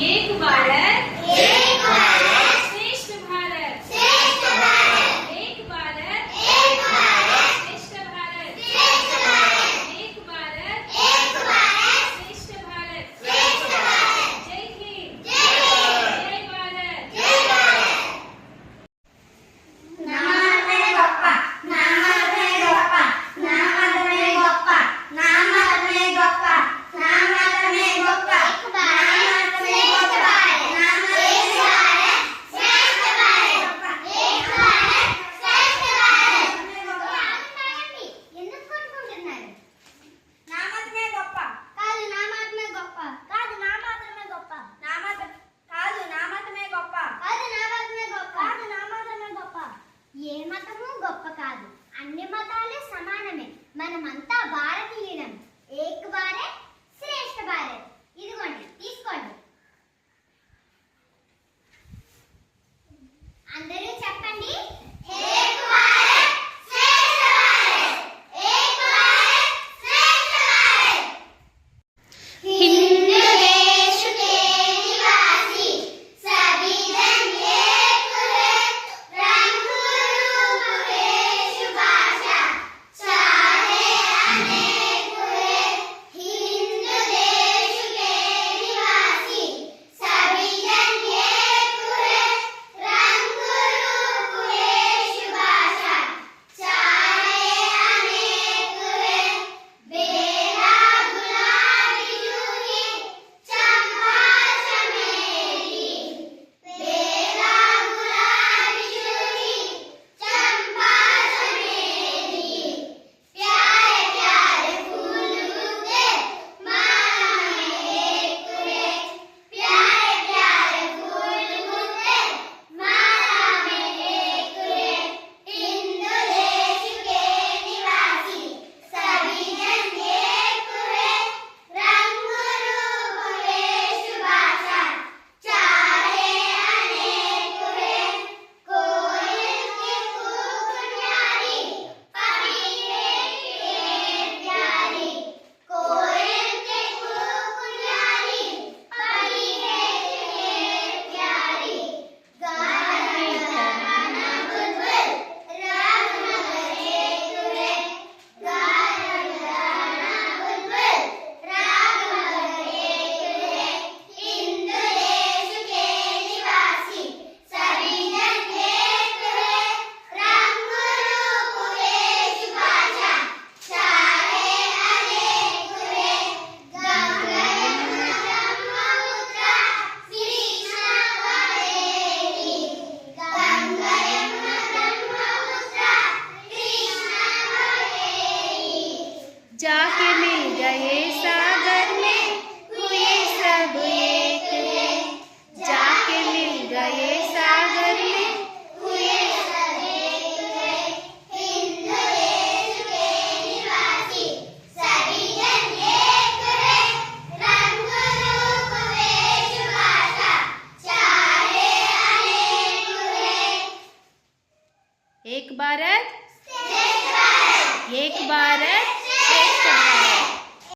एक भारत श्रेष्ठ भारत, एक भारत श्रेष्ठ भारत, एक भारत श्रेष्ठ भारत। जय हिंद, जय भारत। నామమే గొప్ప నామమే గొప్ప నామమే గొప్ప నామమే గొప్ప నామమే గొప్ప నామమే గొప్ప నామమే శ్రేష్ఠ భారత్ ఏక్ భారత్ శ్రేష్ఠ భారత్ ఎందుకు కొట్టుకుంటున్నారు? నామమే గొప్ప కాదు నామమే గొప్ప కాదు నామమే గొప్ప కాదు నామమే గొప్ప కాదు నామమే గొప్ప కాదు నామమే గొప్ప ఏ మతము గొప్ప కాదు, అన్ని మతాలు సమానమే, మనమంతా భారతీయులు.